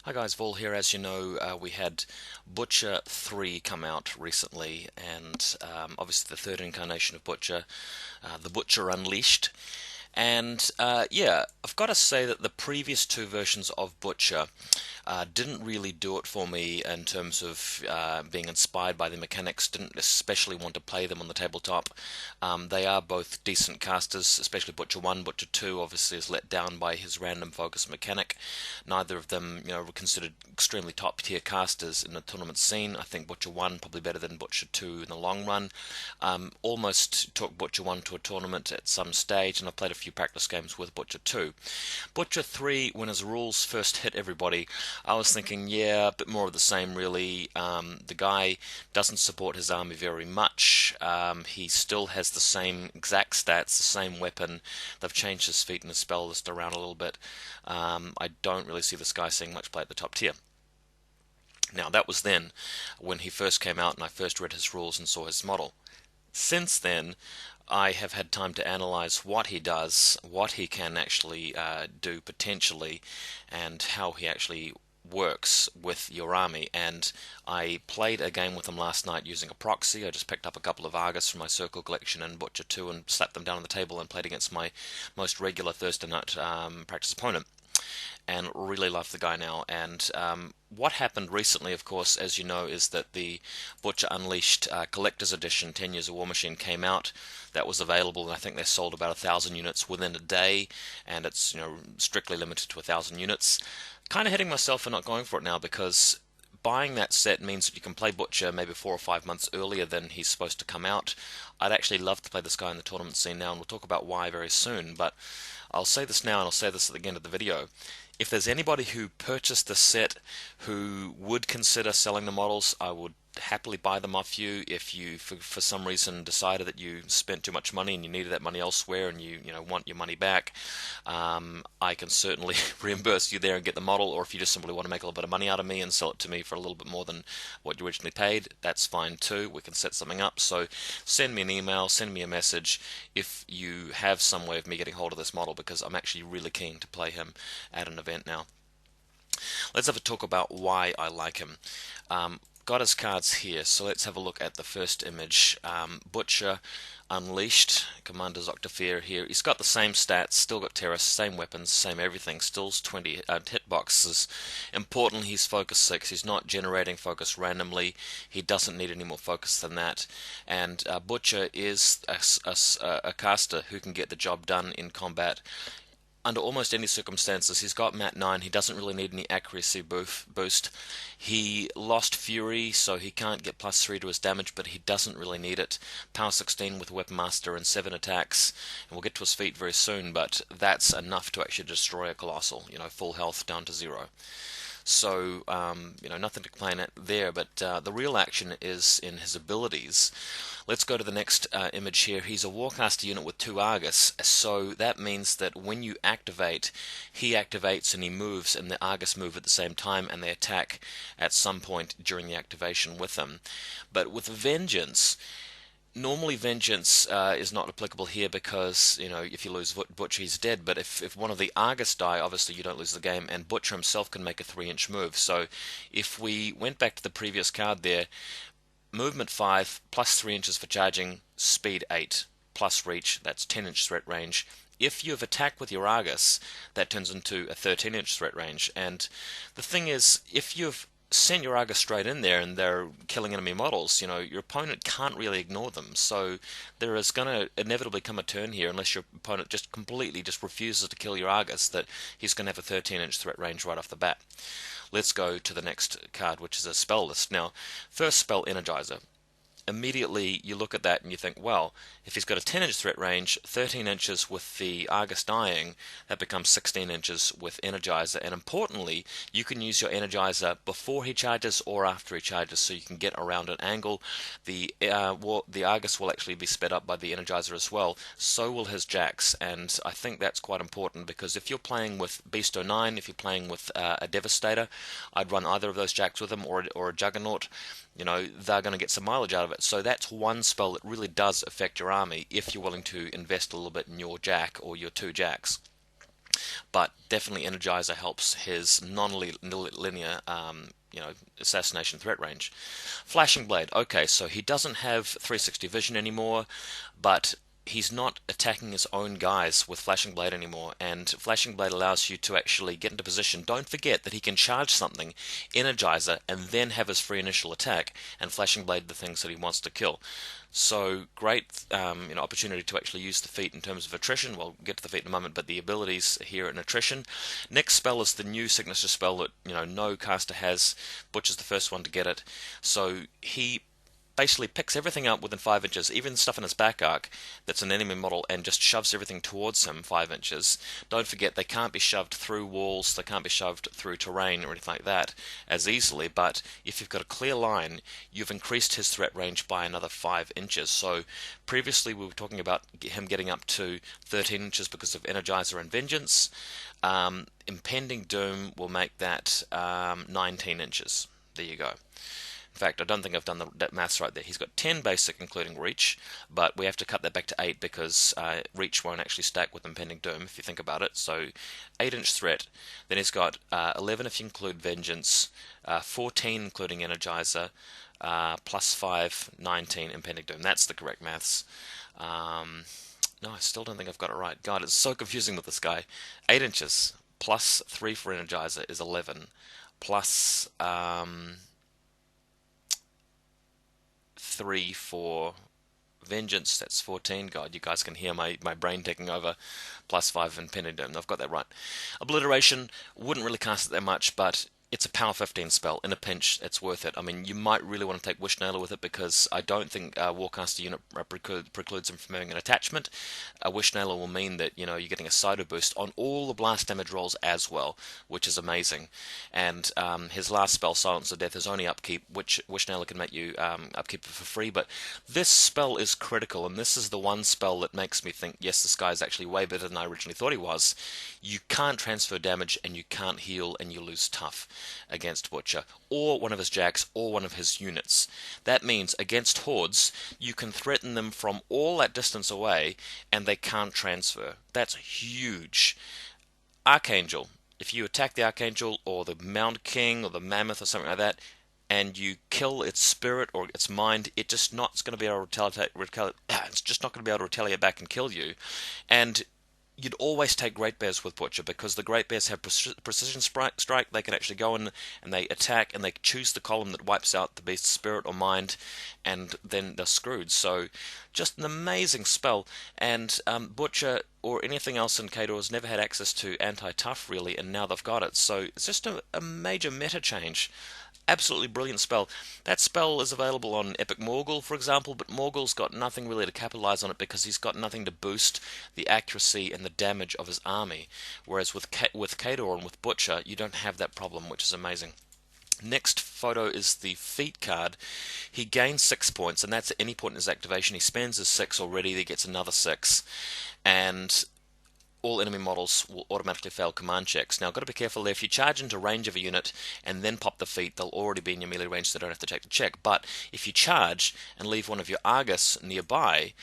Hi guys, Vol here. As you know, we had Butcher 3 come out recently, and obviously the third incarnation of Butcher, the Butcher Unleashed. And yeah, I've got to say that the previous two versions of Butcher didn't really do it for me in terms of being inspired by the mechanics. Didn't especially want to play them on the tabletop. They are both decent casters, especially Butcher 1. Butcher 2 obviously is let down by his random focus mechanic. Neither of them, were considered extremely top tier casters in the tournament scene. I think Butcher 1 probably better than Butcher 2 in the long run. Almost took Butcher 1 to a tournament at some stage, and I played a few practice games with Butcher 2. Butcher 3, when his rules first hit everybody, I was thinking, yeah, a bit more of the same, really. The guy doesn't support his army very much. He still has the same exact stats, the same weapon. They've changed his feat and his spell list around a little bit. I don't really see this guy seeing much play at the top tier. Now, that was then when he first came out and I first read his rules and saw his model. Since then, I have had time to analyze what he does, what he can actually do potentially, and how he actually works with your army. And I played a game with him last night using a proxy. I just picked up a couple of Argus from my Circle collection and Butcher 2 and slapped them down on the table and played against my most regular Thursday night practice opponent, and really love the guy now. And what happened recently, of course, as you know, is that the Butcher Unleashed Collector's Edition 10 Years of War Machine came out. That was available, and I think they sold about 1,000 units within a day, and it's strictly limited to 1,000 units. Kind of hitting myself for not going for it now, because buying that set means that you can play Butcher maybe 4 or 5 months earlier than he's supposed to come out. I'd actually love to play this guy in the tournament scene now, and we'll talk about why very soon, but I'll say this now and I'll say this at the end of the video. If there's anybody who purchased the set who would consider selling the models, I would happily buy them off you. If you, for some reason, decided that you spent too much money and you needed that money elsewhere and you want your money back, I can certainly reimburse you there and get the model. Or if you just simply want to make a little bit of money out of me and sell it to me for a little bit more than what you originally paid, that's fine too. We can set something up. So send me an email, send me a message if you have some way of me getting hold of this model, because I'm actually really keen to play him at an event now. Let's have a talk about why I like him. Got his cards here, so let's have a look at the first image. Butcher Unleashed, Commander Zoctafir here. He's got the same stats, still got Terrace, same weapons, same everything, still 20 hitboxes. Importantly, he's focus 6. He's not generating focus randomly. He doesn't need any more focus than that. And Butcher is a caster who can get the job done in combat under almost any circumstances. He's got Mat 9, he doesn't really need any accuracy boost. He lost Fury, so he can't get +3 to his damage, but he doesn't really need it. Power 16 with Weapon Master and 7 attacks, and we'll get to his feet very soon, but that's enough to actually destroy a Colossal, full health down to 0. So, nothing to complain at there, but the real action is in his abilities. Let's go to the next image here. He's a Warcaster unit with 2 Argus, so that means that when you activate, he activates and he moves, and the Argus move at the same time, and they attack at some point during the activation with him. But with Vengeance, normally Vengeance is not applicable here because, if you lose Butcher, he's dead. But if one of the Argus die, obviously you don't lose the game, and Butcher himself can make a 3-inch move. So if we went back to the previous card there, movement 5, plus 3 inches for charging, speed 8, plus reach, that's 10-inch threat range. If you have attacked with your Argus, that turns into a 13-inch threat range. And the thing is, if you've send your Argus straight in there and they're killing enemy models, your opponent can't really ignore them. So there is going to inevitably come a turn here, unless your opponent just completely just refuses to kill your Argus, that he's going to have a 13-inch threat range right off the bat. Let's go to the next card, which is a spell list. Now, first spell, Energizer. Immediately you look at that and you think, well, if he's got a 10-inch threat range, 13 inches with the Argus dying, that becomes 16 inches with Energizer. And importantly, you can use your Energizer before he charges or after he charges, so you can get around an angle. The Argus will actually be sped up by the Energizer as well. So will his Jacks, and I think that's quite important, because if you're playing with Beast 09, if you're playing with a Devastator, I'd run either of those Jacks with him or a Juggernaut. They're going to get some mileage out of it. So that's one spell that really does affect your army if you're willing to invest a little bit in your Jack or your 2 Jacks. but definitely Energizer helps his non-linear assassination threat range. Flashing Blade, okay, so he doesn't have 360 vision anymore, but he's not attacking his own guys with Flashing Blade anymore, and Flashing Blade allows you to actually get into position. Don't forget that he can charge something, Energizer, and then have his free initial attack, and Flashing Blade the things that he wants to kill. So great, opportunity to actually use the feat in terms of attrition. We'll get to the feat in a moment, but the abilities here in attrition. Next spell is the new signature spell that no caster has. Butcher's the first one to get it, so he basically picks everything up within 5 inches, even stuff in his back arc that's an enemy model, and just shoves everything towards him 5 inches. Don't forget, they can't be shoved through walls, they can't be shoved through terrain or anything like that as easily, but if you've got a clear line, you've increased his threat range by another 5 inches. So previously we were talking about him getting up to 13 inches because of Energizer and Vengeance. Impending Doom will make that 19 inches. There you go. In fact, I don't think I've done that maths right there. He's got 10 basic, including reach, but we have to cut that back to 8 because reach won't actually stack with impending doom, if you think about it. So 8-inch threat. Then he's got 11 if you include vengeance, 14 including energizer, plus 5, 19 impending doom. That's the correct maths. No, I still don't think I've got it right. God, it's so confusing with this guy. 8 inches plus 3 for energizer is 11, plus 3 for vengeance, that's 14. God, you guys can hear my brain taking over. Plus 5 in Pendulum. I've got that right. Obliteration, wouldn't really cast it that much, but it's a power 15 spell. In a pinch, it's worth it. I mean, you might really want to take Wishnailer with it because I don't think Warcaster unit precludes him from having an attachment. Wishnailer will mean that you're getting a Cyto boost on all the blast damage rolls as well, which is amazing. And his last spell, Silence of Death, is only upkeep, which Wishnailer can make you upkeep for free. But this spell is critical, and this is the one spell that makes me think, yes, this guy is actually way better than I originally thought he was. You can't transfer damage, and you can't heal, and you lose tough against Butcher, or one of his jacks, or one of his units. That means against hordes, you can threaten them from all that distance away, and they can't transfer. That's huge. Archangel. If you attack the Archangel, or the Mound King, or the Mammoth, or something like that, and you kill its spirit or its mind, it's just not going to be able to it's just not going to be able to retaliate back and kill you. And you'd always take Great Bears with Butcher because the Great Bears have precision strike. They can actually go in and they attack and they choose the column that wipes out the beast's spirit or mind, and then they're screwed. So just an amazing spell. And Butcher or anything else in Khador has never had access to anti-tough really, and now they've got it. So it's just a major meta change. Absolutely brilliant spell. That spell is available on Epic Morgul, for example, but Morgul's got nothing really to capitalize on it because he's got nothing to boost the accuracy and the damage of his army. Whereas with Khador and with Butcher, you don't have that problem, which is amazing. Next photo is the feat card. He gains 6 points, and that's at any point in his activation. He spends his 6 already, he gets another 6. And all enemy models will automatically fail command checks. Now, I've got to be careful there. If you charge into range of a unit and then pop the feat, they'll already be in your melee range, so they don't have to take the check. But if you charge and leave one of your Argus nearby,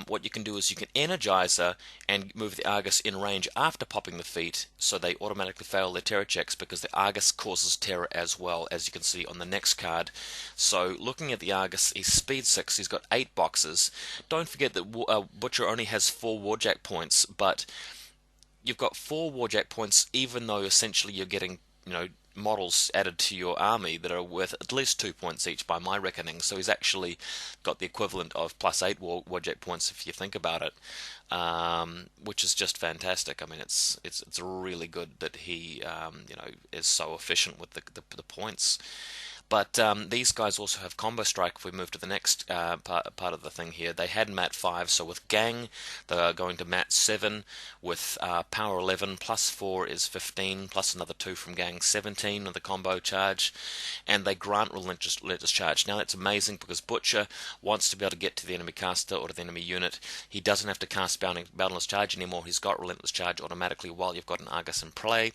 what you can do is you can Energizer and move the Argus in range after popping the feat, so they automatically fail their terror checks because the Argus causes terror as well, as you can see on the next card. So looking at the Argus, he's speed 6, he's got 8 boxes. Don't forget that Butcher only has 4 Warjack points, but you've got 4 Warjack points even though essentially you're getting, models added to your army that are worth at least 2 points each by my reckoning. So he's actually got the equivalent of plus 8 Warjack points if you think about it, which is just fantastic. I mean, it's really good that he is so efficient with the points. But these guys also have Combo Strike. If we move to the next part of the thing here, they had Mat 5, so with Gang, they're going to Mat 7. With Power 11, plus 4 is 15, plus another 2 from Gang, 17 with the combo charge. And they grant Relentless Charge. Now that's amazing because Butcher wants to be able to get to the enemy caster or to the enemy unit. He doesn't have to cast Boundless Charge anymore. He's got Relentless Charge automatically while you've got an Argus in play.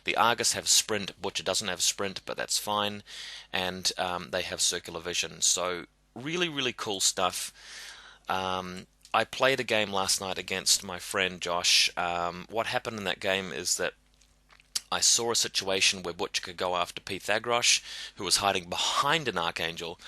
The Argus have Sprint. Butcher doesn't have Sprint, but that's fine. And they have Circular Vision. So really, really cool stuff. I I played a game last night against my friend Josh. What happened in that game is that I saw a situation where Butcher could go after Pythagoras, who was hiding behind an Archangel,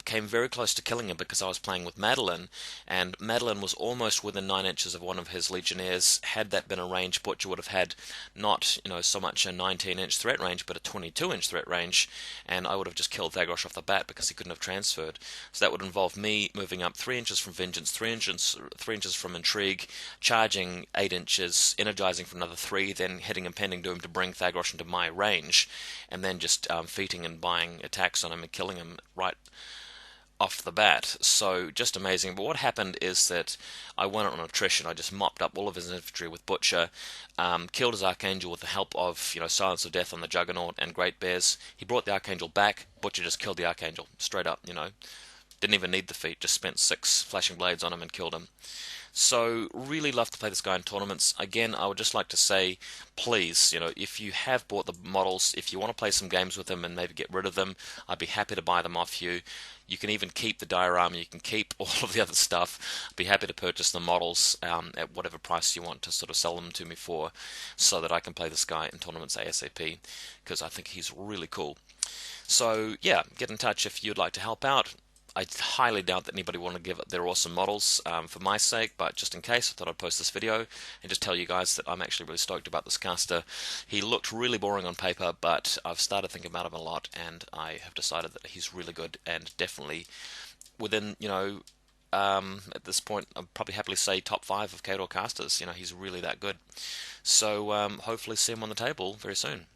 came very close to killing him because I was playing with Madeline, and Madeline was almost within 9 inches of one of his Legionnaires. Had that been a range, Butcher would have had not, so much a 19-inch threat range, but a 22-inch threat range, and I would have just killed Thagros off the bat because he couldn't have transferred. So that would involve me moving up 3 inches from Vengeance, 3 inches from Intrigue, charging 8 inches, energizing for another 3, then hitting Impending Doom to bring Thagros into my range, and then just feating and buying attacks on him and killing him right off the bat. So just amazing. But what happened is that I went on attrition. I just mopped up all of his infantry with Butcher, killed his Archangel with the help of Silence of Death on the Juggernaut and Great Bears. He brought the Archangel back. Butcher just killed the Archangel straight up. Didn't even need the feat. Just spent 6 flashing blades on him and killed him. So really love to play this guy in tournaments. Again, I would just like to say, please, if you have bought the models, if you want to play some games with them and maybe get rid of them, I'd be happy to buy them off you. You can even keep the diorama, you can keep all of the other stuff. I'd be happy to purchase the models at whatever price you want to sort of sell them to me for, so that I can play this guy in tournaments ASAP, because I think he's really cool. So yeah, get in touch if you'd like to help out. I highly doubt that anybody want to give up their awesome models for my sake, but just in case, I thought I'd post this video and just tell you guys that I'm actually really stoked about this caster. He looked really boring on paper, but I've started thinking about him a lot, and I have decided that he's really good, and definitely within, at this point, I'd probably happily say top 5 of KOTOR casters. He's really that good. So hopefully see him on the table very soon.